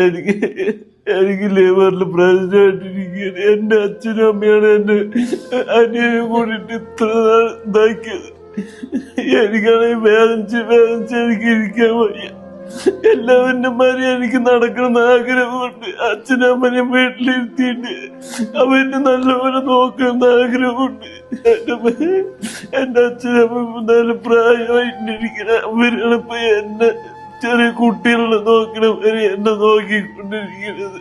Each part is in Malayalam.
എനിക്ക് എനിക്ക് ലിവറിൽ പ്രശ്നമായിട്ടിരിക്കുകയാണ്. എന്റെ അച്ഛനും അമ്മയാണ് എന്റെ അനിയനും കൂടിയിട്ട് ഇത്ര നാൾ ഇതാക്കിയത്. എനിക്കാണെങ്കിൽ വേദനിച്ച് എനിക്ക് ഇരിക്കാൻ വയ്യ. എല്ലാവരുടെ മാതിരി എനിക്ക് നടക്കണമെന്ന് ആഗ്രഹമുണ്ട്. അച്ഛനും അമ്മനെയും വീട്ടിലിരുത്തിയിട്ട് അവനെ നല്ലപോലെ നോക്കണമെന്ന് ആഗ്രഹമുണ്ട്. എന്റെ അച്ഛനും അമ്മ നല്ല പ്രായമായിട്ടിരിക്കുന്ന അവരാണ് ഇപ്പൊ എന്നെ ചെറിയ കുട്ടികളെ നോക്കണവരെ എന്നെ നോക്കിക്കൊണ്ടിരിക്കുന്നത്.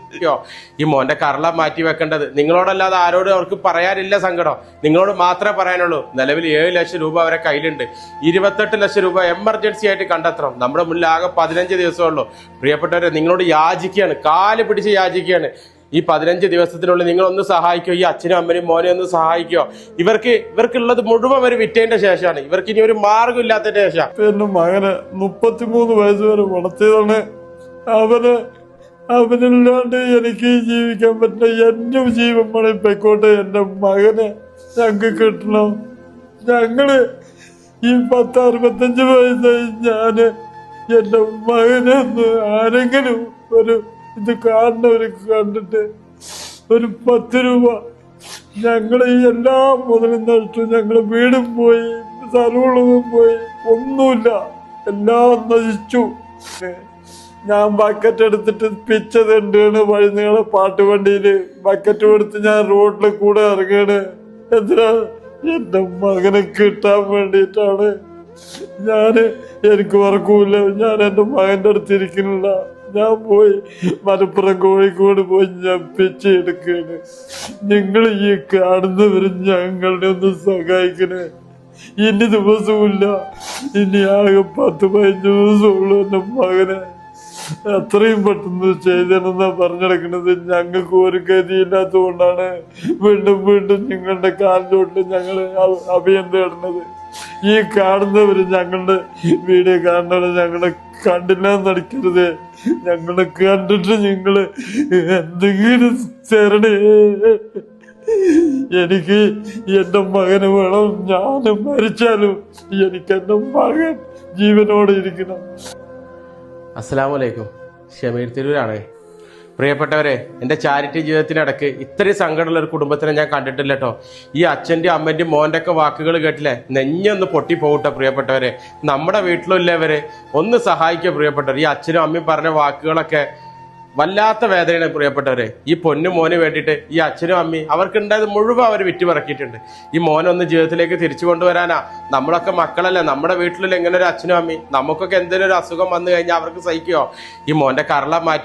ഈ മോന്റെ കറള മാറ്റി വെക്കേണ്ടത് നിങ്ങളോടല്ലാതെ ആരോടും അവർക്ക് പറയാനില്ല സങ്കടം. നിങ്ങളോട് മാത്രമേ പറയാനുള്ളൂ. നിലവിൽ 7 ലക്ഷം രൂപ അവരെ കയ്യിലുണ്ട്. 28 ലക്ഷം രൂപ എമർജൻസി ആയിട്ട് കണ്ടെത്തണം. നമ്മുടെ മുന്നിൽ ആകെ 15 ദിവസമുള്ളൂ. പ്രിയപ്പെട്ടവരെ, നിങ്ങളോട് യാചിക്കുകയാണ്, കാല് പിടിച്ച് യാചിക്കുകയാണ്. ഈ 15 ദിവസത്തിനുള്ളിൽ നിങ്ങളൊന്ന് സഹായിക്കോ, ഈ അച്ഛനും അമ്മനും മോനെ ഒന്ന് സഹായിക്കോ. ഇവർക്കുള്ളത് മുഴുവൻ ഒരു വിറ്റതിന്റെ ശേഷമാണ്. ഇവർക്ക് ഇനി ഒരു മാർഗം ഇല്ലാത്തതിന്റെ ശേഷം. എന്റെ മകനെ 33 വയസ്സ് വരെ വളർത്തിയതാണ്. അവനില്ലാണ്ട് എനിക്ക് ജീവിക്കാൻ പറ്റില്ല. എന്റെ ജീവൻ പണി പൊയ്ക്കോട്ടെ. എന്റെ മകനെ ഞങ്ങൾക്ക് കിട്ടണം. ഞങ്ങള് ഈ 10-65 വയസ്സായി ഞാന് എന്റെ മകനെ ഒന്ന് ആരെങ്കിലും ഒരു ഇത് കാണുന്നവര് കണ്ടിട്ട് ഒരു 10 രൂപ. ഞങ്ങള് ഈ എല്ലാ മുതലും നഷ്ടു. ഞങ്ങള് വീടും പോയി, സ്ഥലമുള്ളതും പോയി, ഒന്നുമില്ല, എല്ലാം നശിച്ചു. ഞാൻ ബക്കറ്റ് എടുത്തിട്ട് പിച്ചതുണ്ടാണ്. വഴിനീളെ പാട്ടുവണ്ടിയില് ബക്കറ്റ് എടുത്ത് ഞാൻ റോഡിൽ കൂടെ ഇറങ്ങാണ്. എന്തിനാ? എന്റെ മകനെ കിട്ടാൻ വേണ്ടിയിട്ടാണ്. എനിക്ക് ഉറക്കൂല. ഞാൻ എന്റെ മകന്റെ അടുത്തിരിക്കുന്നില്ല. ഞാൻ പോയി മലപ്പുറം കോഴിക്കോട് പോയി ഞാൻ പിച്ചെടുക്കാണ്. നിങ്ങൾ ഈ കാണുന്നവരും ഞങ്ങളുടെ ഒന്ന് സഹായിക്കണേ. ഇനി ദിവസമില്ല, ഇനി ആകെ 10-15 ദിവസമുള്ളൂ. എന്റെ മകനെ എത്രയും പെട്ടെന്ന് ചെയ്തെന്നാ പറഞ്ഞെടുക്കുന്നത്. ഞങ്ങൾക്ക് ഒരു ഗതിയില്ലാത്തതുകൊണ്ടാണ് വീണ്ടും നിങ്ങളുടെ കാലിലോട്ട് ഞങ്ങൾ അഭയം തേടുന്നത്. ഈ കാണുന്നവര് ഞങ്ങളുടെ വീഡിയോ കാണുന്നവര് ഞങ്ങളെ കണ്ടില്ലാന്ന് നടിക്കരുത്. ഞങ്ങളെ കണ്ടിട്ട് നിങ്ങള് എന്തെങ്കിലും തരണേ. എനിക്ക് എന്റെ മകന് വേണം. ഞാൻ മരിച്ചാലും എനിക്ക് എന്റെ മകൻ ജീവനോടെ ഇരിക്കണം. അസ്സലാമലൈക്കും. ഷമീർ തിരൂരാണ്. പ്രിയപ്പെട്ടവരെ, എൻ്റെ ചാരിറ്റി ജീവിതത്തിനിടയ്ക്ക് ഇത്രയും സങ്കടമുള്ള ഒരു കുടുംബത്തിനെ ഞാൻ കണ്ടിട്ടില്ല കേട്ടോ. ഈ അച്ഛൻ്റെയും അമ്മൻ്റെയും മോൻ്റെ ഒക്കെ വാക്കുകൾ കേട്ടില്ലേ, നെഞ്ഞൊന്ന് പൊട്ടിപ്പോകട്ടെ. പ്രിയപ്പെട്ടവരെ, നമ്മുടെ വീട്ടിലുള്ളവരെ ഒന്ന് സഹായിക്കുക. പ്രിയപ്പെട്ടവർ, ഈ അച്ഛനും അമ്മയും പറഞ്ഞ വാക്കുകളൊക്കെ വല്ലാത്ത വേദനയാണ്. പ്രിയപ്പെട്ടവരെ, ഈ പൊന്നു മോന് വേണ്ടിയിട്ട് ഈ അച്ഛനും അമ്മയും അവർക്കുണ്ടായത് മുഴുവൻ അവർ വിറ്റുപറക്കിയിട്ടുണ്ട്. ഈ മോനൊന്ന് ജീവിതത്തിലേക്ക് തിരിച്ചു കൊണ്ടുവരാനാ. നമ്മളൊക്കെ മക്കളല്ലേ, നമ്മുടെ വീട്ടിലുള്ള എങ്ങനെ ഒരു അച്ഛനും അമ്മയും. നമുക്കൊക്കെ എന്തെങ്കിലും ഒരു അസുഖം വന്നു കഴിഞ്ഞാൽ അവർക്ക് സഹിക്കുമോ? ഈ മോൻ്റെ കറള മാറ്റി